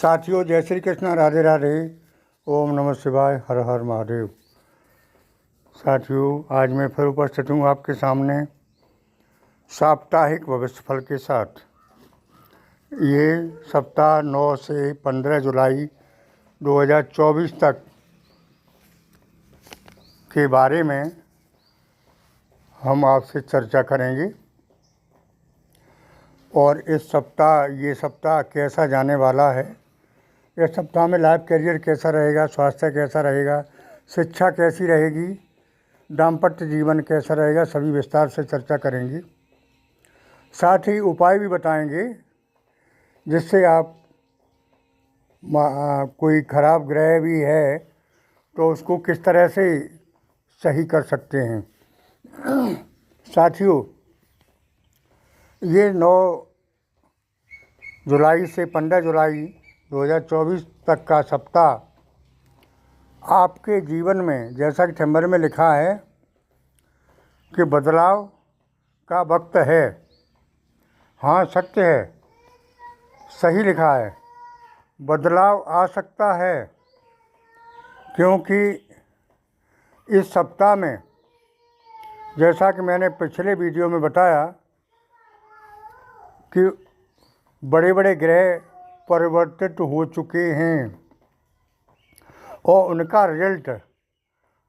साथियों, जय श्री कृष्ण, राधे राधे, ओम नमः शिवाय, हर हर महादेव। साथियों, आज मैं फिर उपस्थित हूँ आपके सामने साप्ताहिक भविष्यफल के साथ। ये सप्ताह 9 से 15 जुलाई 2024 तक के बारे में हम आपसे चर्चा करेंगे। और ये सप्ताह कैसा जाने वाला है, इस सप्ताह में लाइफ करियर कैसा रहेगा, स्वास्थ्य कैसा रहेगा, शिक्षा कैसी रहेगी, दाम्पत्य जीवन कैसा रहेगा, सभी विस्तार से चर्चा करेंगे। साथ ही उपाय भी बताएंगे जिससे आप कोई खराब ग्रह भी है तो उसको किस तरह से सही कर सकते हैं। साथियों, ये 9 जुलाई से 15 जुलाई 2024 तक का सप्ताह आपके जीवन में, जैसा कि नंबर में लिखा है कि बदलाव का वक्त है। हाँ, सत्य है, सही लिखा है, बदलाव आ सकता है। क्योंकि इस सप्ताह में, जैसा कि मैंने पिछले वीडियो में बताया कि बड़े बड़े ग्रह परिवर्तित हो चुके हैं और उनका रिजल्ट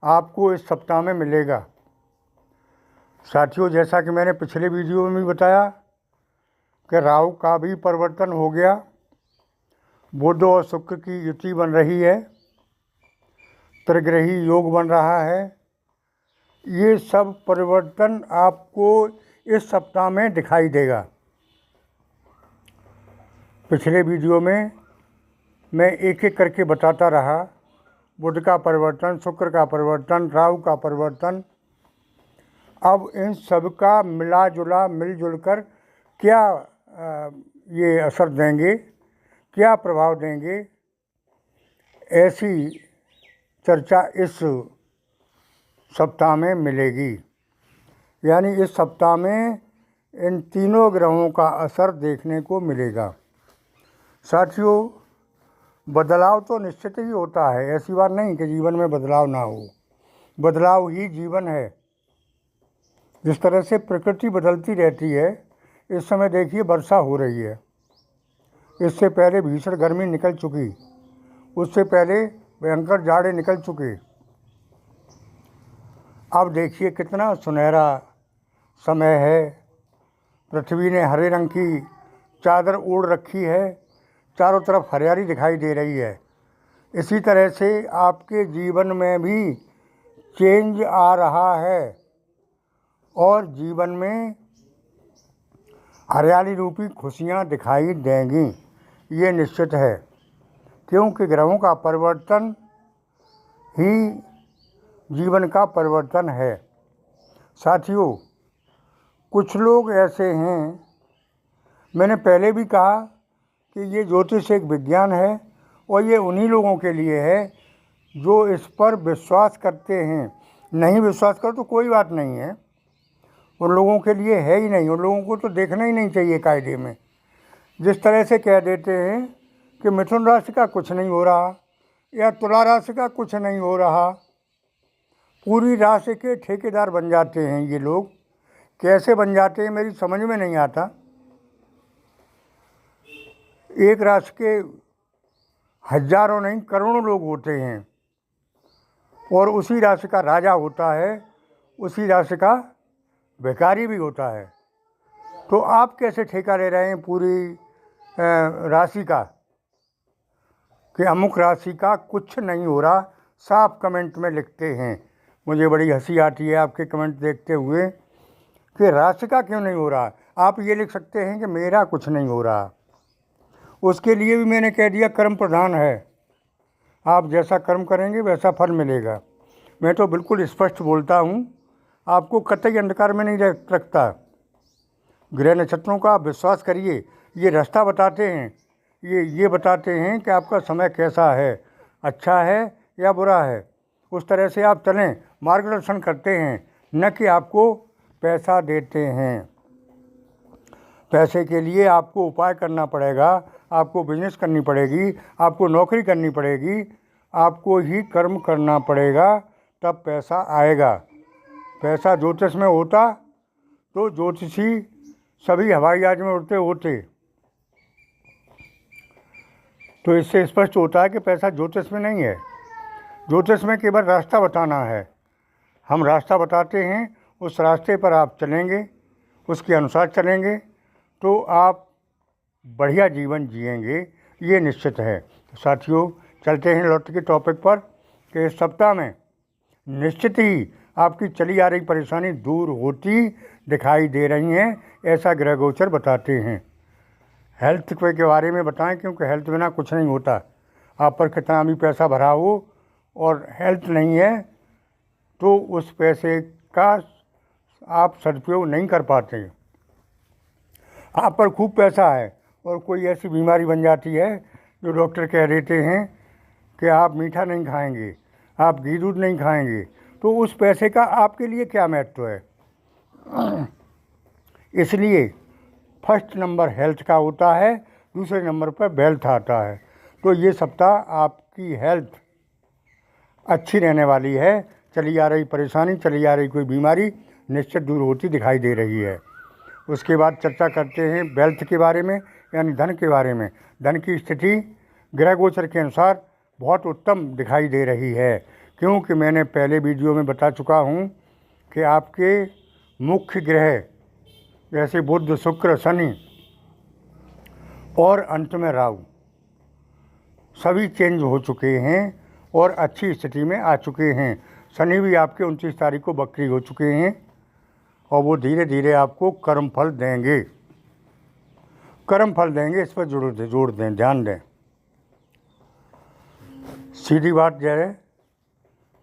आपको इस सप्ताह में मिलेगा। साथियों, जैसा कि मैंने पिछले वीडियो में भी बताया कि राहु का भी परिवर्तन हो गया, बुध और शुक्र की युति बन रही है, त्रिग्रही योग बन रहा है। ये सब परिवर्तन आपको इस सप्ताह में दिखाई देगा। पिछले वीडियो में मैं एक एक करके बताता रहा, बुध का परिवर्तन, शुक्र का परिवर्तन, राहु का परिवर्तन। अब इन सब का मिलजुल कर क्या ये असर देंगे, क्या प्रभाव देंगे, ऐसी चर्चा इस सप्ताह में मिलेगी। यानी इस सप्ताह में इन तीनों ग्रहों का असर देखने को मिलेगा। साथियों, बदलाव तो निश्चित ही होता है, ऐसी बात नहीं कि जीवन में बदलाव ना हो। बदलाव ही जीवन है। जिस तरह से प्रकृति बदलती रहती है, इस समय देखिए वर्षा हो रही है, इससे पहले भीषण गर्मी निकल चुकी, उससे पहले भयंकर जाड़े निकल चुके। अब देखिए कितना सुनहरा समय है। पृथ्वी ने हरे रंग की चादर ओढ़ रखी है, चारों तरफ हरियाली दिखाई दे रही है। इसी तरह से आपके जीवन में भी चेंज आ रहा है और जीवन में हरियाली रूपी खुशियाँ दिखाई देंगी, ये निश्चित है। क्योंकि ग्रहों का परिवर्तन ही जीवन का परिवर्तन है। साथियों, कुछ लोग ऐसे हैं, मैंने पहले भी कहा कि ये ज्योतिष एक विज्ञान है और ये उन्हीं लोगों के लिए है जो इस पर विश्वास करते हैं। नहीं विश्वास करो तो कोई बात नहीं है, उन लोगों के लिए है ही नहीं, उन लोगों को तो देखना ही नहीं चाहिए कायदे में। जिस तरह से कह देते हैं कि मिथुन राशि का कुछ नहीं हो रहा या तुला राशि का कुछ नहीं हो रहा, पूरी राशि के ठेकेदार बन जाते हैं ये लोग। कैसे बन जाते हैं मेरी समझ में नहीं आता। एक राशि के हजारों नहीं करोड़ों लोग होते हैं और उसी राशि का राजा होता है, उसी राशि का भिखारी भी होता है। तो आप कैसे ठेका ले रहे हैं पूरी राशि का कि अमुक राशि का कुछ नहीं हो रहा? साफ कमेंट में लिखते हैं। मुझे बड़ी हंसी आती है आपके कमेंट देखते हुए कि राशि का क्यों नहीं हो रहा। आप ये लिख सकते हैं कि मेरा कुछ नहीं हो रहा। उसके लिए भी मैंने कह दिया कर्म प्रधान है, आप जैसा कर्म करेंगे वैसा फल मिलेगा। मैं तो बिल्कुल स्पष्ट बोलता हूँ, आपको कतई अंधकार में नहीं रखता। ग्रह नक्षत्रों का आप विश्वास करिए, ये रास्ता बताते हैं, ये बताते हैं कि आपका समय कैसा है, अच्छा है या बुरा है। उस तरह से आप चलें, मार्गदर्शन करते हैं, न कि आपको पैसा देते हैं। पैसे के लिए आपको उपाय करना पड़ेगा, आपको बिजनेस करनी पड़ेगी, आपको नौकरी करनी पड़ेगी, आपको ही कर्म करना पड़ेगा, तब पैसा आएगा। पैसा ज्योतिष में होता तो ज्योतिषी सभी हवाई जहाज में उड़ते होते। तो इससे स्पष्ट होता है कि पैसा ज्योतिष में नहीं है। ज्योतिष में केवल रास्ता बताना है। हम रास्ता बताते हैं, उस रास्ते पर आप चलेंगे, उसके अनुसार चलेंगे तो आप बढ़िया जीवन जिएंगे, ये निश्चित है। तो साथियों, चलते हैं लौट के टॉपिक पर कि इस सप्ताह में निश्चित ही आपकी चली आ रही परेशानी दूर होती दिखाई दे रही हैं, ऐसा ग्रह गोचर बताते हैं। हेल्थ के बारे में बताएं, क्योंकि हेल्थ बिना कुछ नहीं होता। आप पर कितना भी पैसा भरा हो और हेल्थ नहीं है तो उस पैसे का आप सदुपयोग नहीं कर पाते। आप पर खूब पैसा है और कोई ऐसी बीमारी बन जाती है जो डॉक्टर कह देते हैं कि आप मीठा नहीं खाएंगे, आप घी दूध नहीं खाएंगे, तो उस पैसे का आपके लिए क्या महत्व है। इसलिए फर्स्ट नंबर हेल्थ का होता है, दूसरे नंबर पर वेल्थ आता है। तो ये सप्ताह आपकी हेल्थ अच्छी रहने वाली है। चली आ रही परेशानी, चली आ रही कोई बीमारी निश्चित दूर होती दिखाई दे रही है। उसके बाद चर्चा करते हैं वेल्थ के बारे में, यानी धन के बारे में। धन की स्थिति ग्रह गोचर के अनुसार बहुत उत्तम दिखाई दे रही है, क्योंकि मैंने पहले वीडियो में बता चुका हूँ कि आपके मुख्य ग्रह जैसे बुध, शुक्र, शनि और अंत में राहु सभी चेंज हो चुके हैं और अच्छी स्थिति में आ चुके हैं। शनि भी आपके 29 तारीख को बकरी हो चुके हैं और वो धीरे धीरे आपको कर्म फल देंगे। कर्म फल देंगे, इस पर जोड़ दें, ध्यान दें। सीधी बात यह है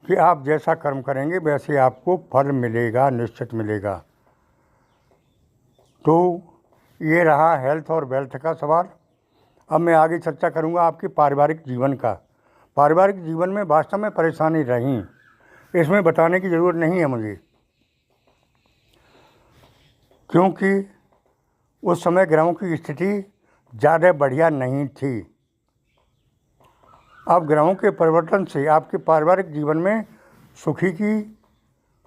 कि आप जैसा कर्म करेंगे वैसे आपको फल मिलेगा, निश्चित मिलेगा। तो ये रहा हेल्थ और वेल्थ का सवाल। अब मैं आगे चर्चा करूँगा आपके पारिवारिक जीवन का। पारिवारिक जीवन में वास्तव में परेशानी रही, इसमें बताने की ज़रूरत नहीं है मुझे, क्योंकि उस समय ग्रहों की स्थिति ज़्यादा बढ़िया नहीं थी। अब ग्रहों के परिवर्तन से आपके पारिवारिक जीवन में सुखी की,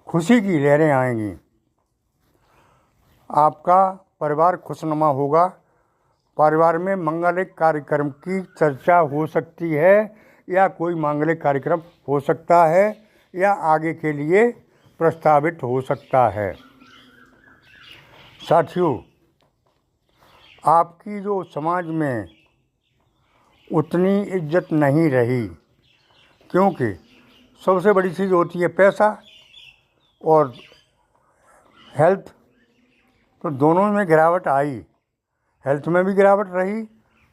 खुशी की लहरें आएंगी। आपका परिवार खुशनुमा होगा। परिवार में मांगलिक कार्यक्रम की चर्चा हो सकती है, या कोई मांगलिक कार्यक्रम हो सकता है, या आगे के लिए प्रस्तावित हो सकता है। साथियों, आपकी जो समाज में उतनी इज्जत नहीं रही, क्योंकि सबसे बड़ी चीज़ होती है पैसा और हेल्थ, तो दोनों में गिरावट आई। हेल्थ में भी गिरावट रही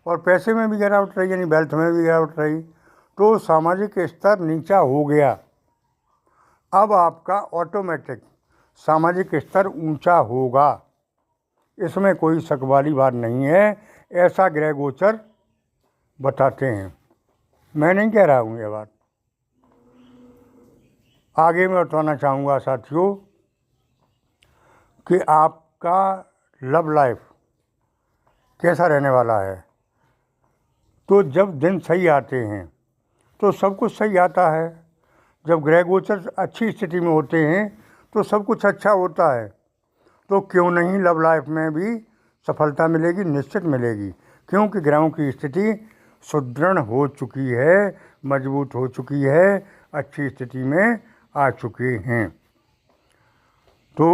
और पैसे में भी गिरावट रही, यानी वेल्थ में भी गिरावट रही। तो सामाजिक स्तर नीचा हो गया। अब आपका ऑटोमेटिक सामाजिक स्तर ऊंचा होगा, इसमें कोई शक वाली बात नहीं है। ऐसा ग्रह गोचर बताते हैं, मैं नहीं कह रहा हूँ ये बात। आगे मैं बताना चाहूँगा साथियों कि आपका लव लाइफ कैसा रहने वाला है। तो जब दिन सही आते हैं तो सब कुछ सही आता है। जब ग्रह गोचर अच्छी स्थिति में होते हैं तो सब कुछ अच्छा होता है। तो क्यों नहीं लव लाइफ में भी सफलता मिलेगी, निश्चित मिलेगी, क्योंकि ग्रहों की स्थिति सुदृढ़ हो चुकी है, मजबूत हो चुकी है, अच्छी स्थिति में आ चुके हैं। तो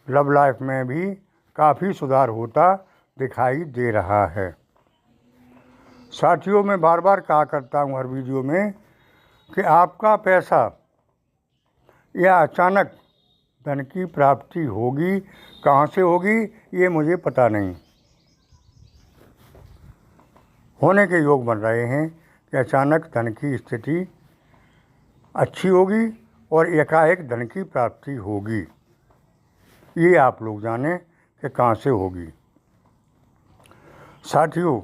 लव लाइफ में भी काफ़ी सुधार होता दिखाई दे रहा है। साथियों, मैं बार बार कहा करता हूँ हर वीडियो में कि आपका पैसा या अचानक धन की प्राप्ति होगी, कहाँ से होगी ये मुझे पता नहीं। होने के योग बन रहे हैं कि अचानक धन की स्थिति अच्छी होगी और एकाएक धन की प्राप्ति होगी। ये आप लोग जानें कि कहाँ से होगी। साथियों,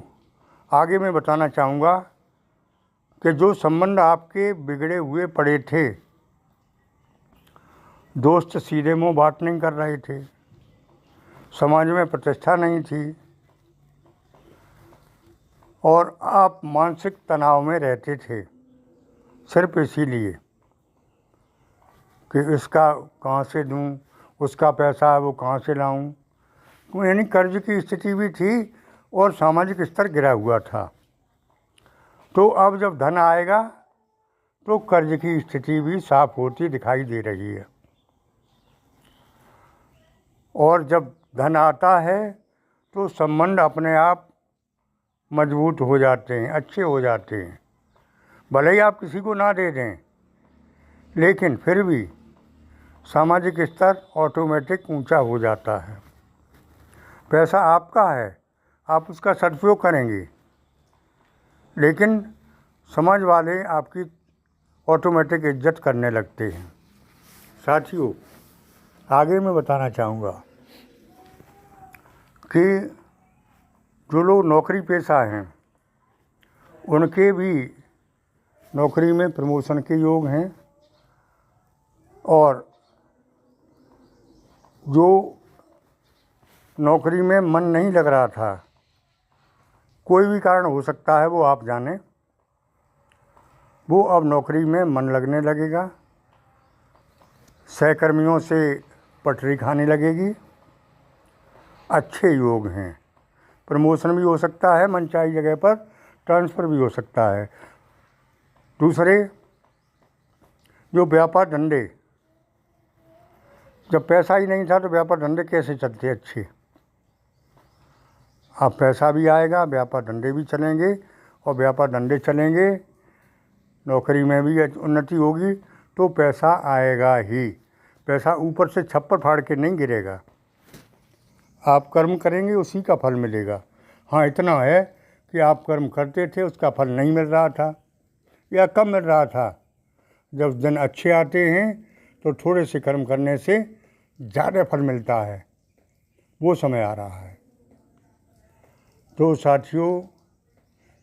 आगे मैं बताना चाहूँगा कि जो संबंध आपके बिगड़े हुए पड़े थे, दोस्त सीधे मुंह बात नहीं कर रहे थे, समाज में प्रतिष्ठा नहीं थी और आप मानसिक तनाव में रहते थे, सिर्फ इसीलिए कि इसका कहाँ से दूँ, उसका पैसा है वो कहाँ से लाऊं। तो यानी कर्ज की स्थिति भी थी और सामाजिक स्तर गिरा हुआ था। तो अब जब धन आएगा तो कर्ज की स्थिति भी साफ होती दिखाई दे रही है। और जब धन आता है तो संबंध अपने आप मजबूत हो जाते हैं, अच्छे हो जाते हैं। भले ही आप किसी को ना दे दें, लेकिन फिर भी सामाजिक स्तर ऑटोमेटिक ऊंचा हो जाता है। पैसा आपका है, आप उसका सदुपयोग करेंगे, लेकिन समाज वाले आपकी ऑटोमेटिक इज्जत करने लगते हैं। साथियों, आगे मैं बताना चाहूँगा कि जो लोग नौकरी पेशा हैं उनके भी नौकरी में प्रमोशन के योग हैं, और जो नौकरी में मन नहीं लग रहा था, कोई भी कारण हो सकता है वो आप जानें, वो अब नौकरी में मन लगने लगेगा, सहकर्मियों से पटरी खाने लगेगी। अच्छे योग हैं, प्रमोशन भी हो सकता है, मनचाही जगह पर ट्रांसफ़र भी हो सकता है। दूसरे, जो व्यापार धंधे, जब पैसा ही नहीं था तो व्यापार धंधे कैसे चलते अच्छे। अब पैसा भी आएगा, व्यापार धंधे भी चलेंगे, और व्यापार धंधे चलेंगे, नौकरी में भी उन्नति होगी, तो पैसा आएगा ही। पैसा ऊपर से छप्पर फाड़ के नहीं गिरेगा। आप कर्म करेंगे, उसी का फल मिलेगा। हाँ, इतना है कि आप कर्म करते थे, उसका फल नहीं मिल रहा था या कम मिल रहा था। जब दिन अच्छे आते हैं तो थोड़े से कर्म करने से ज़्यादा फल मिलता है, वो समय आ रहा है। तो साथियों,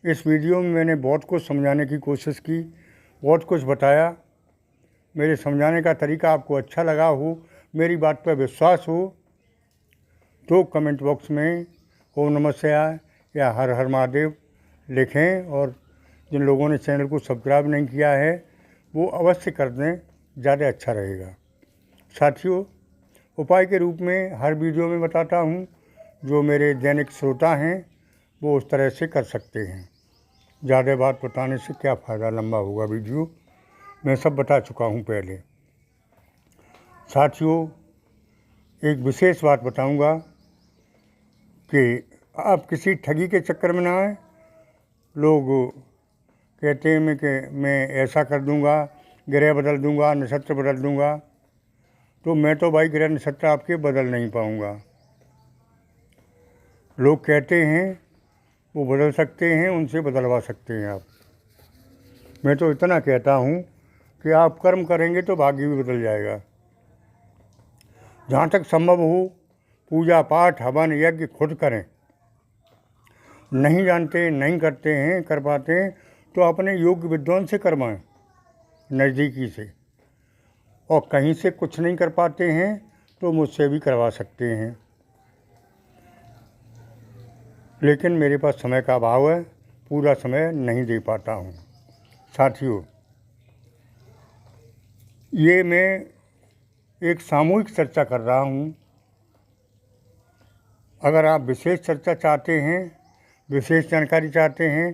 इस वीडियो में मैंने बहुत कुछ समझाने की कोशिश की, बहुत कुछ बताया। मेरे समझाने का तरीका आपको अच्छा लगा हो, मेरी बात पर विश्वास हो, तो कमेंट बॉक्स में ओम नमः शिवाय या हर हर महादेव लिखें। और जिन लोगों ने चैनल को सब्सक्राइब नहीं किया है वो अवश्य कर दें, ज़्यादा अच्छा रहेगा। साथियों, उपाय के रूप में हर वीडियो में बताता हूँ, जो मेरे दैनिक श्रोता हैं वो उस तरह से कर सकते हैं। ज़्यादा बात बताने से क्या फ़ायदा, लंबा होगा वीडियो, मैं सब बता चुका हूँ पहले। साथियों, एक विशेष बात बताऊँगा कि आप किसी ठगी के चक्कर में ना आए। लोग कहते हैं कि मैं ऐसा कर दूंगा, ग्रह बदल दूंगा, नक्षत्र बदल दूंगा, तो मैं तो भाई ग्रह नक्षत्र आपके बदल नहीं पाऊंगा। लोग कहते हैं वो बदल सकते हैं, उनसे बदलवा सकते हैं आप। मैं तो इतना कहता हूँ कि आप कर्म करेंगे तो भाग्य भी बदल जाएगा। जहाँ तक संभव हो, पूजा पाठ हवन यज्ञ खुद करें। नहीं जानते, नहीं करते हैं, कर पाते हैं तो अपने योग्य विद्वान से करवाएं, नज़दीकी से। और कहीं से कुछ नहीं कर पाते हैं तो मुझसे भी करवा सकते हैं, लेकिन मेरे पास समय का अभाव है, पूरा समय नहीं दे पाता हूँ। साथियों, ये मैं एक सामूहिक चर्चा कर रहा हूँ। अगर आप विशेष चर्चा चाहते हैं, विशेष जानकारी चाहते हैं,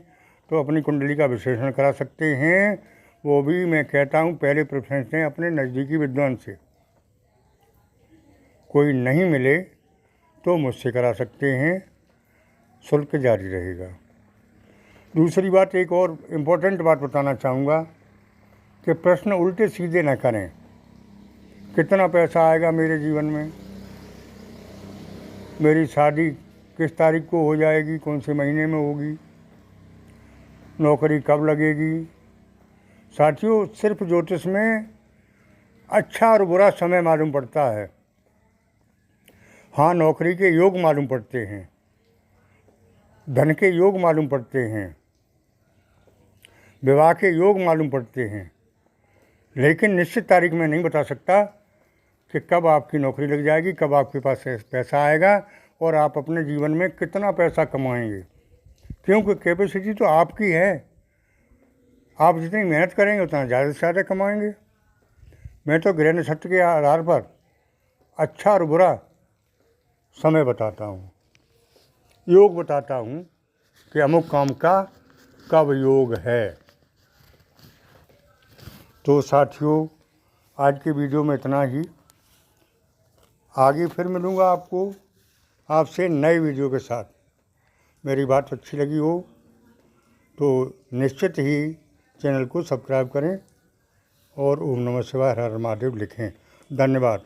तो अपनी कुंडली का विश्लेषण करा सकते हैं। वो भी मैं कहता हूँ पहले प्रेफरेंस दें अपने नज़दीकी विद्वान से। कोई नहीं मिले तो मुझसे करा सकते हैं, शुल्क जारी रहेगा। दूसरी बात, एक और इम्पोर्टेंट बात बताना चाहूँगा कि प्रश्न उल्टे सीधे न करें। कितना पैसा आएगा मेरे जीवन में, मेरी शादी किस तारीख को हो जाएगी, कौन से महीने में होगी, नौकरी कब लगेगी। साथियों, सिर्फ ज्योतिष में अच्छा और बुरा समय मालूम पड़ता है। हाँ, नौकरी के योग मालूम पड़ते हैं, धन के योग मालूम पड़ते हैं, विवाह के योग मालूम पड़ते हैं, लेकिन निश्चित तारीख में नहीं बता सकता कि कब आपकी नौकरी लग जाएगी, कब आपके पास पैसा आएगा और आप अपने जीवन में कितना पैसा कमाएंगे, क्योंकि कैपेसिटी तो आपकी है। आप जितनी मेहनत करेंगे उतना ज़्यादा से ज़्यादा कमाएंगे। मैं तो ग्रह नक्षत्र के आधार पर अच्छा और बुरा समय बताता हूँ, योग बताता हूँ कि अमुक काम का कब योग है। तो साथियों, आज की वीडियो में इतना ही। आगे फिर मिलूँगा आपसे नए वीडियो के साथ। मेरी बात अच्छी लगी हो तो निश्चित ही चैनल को सब्सक्राइब करें और ओम नमः शिवाय हर हर महादेव लिखें। धन्यवाद।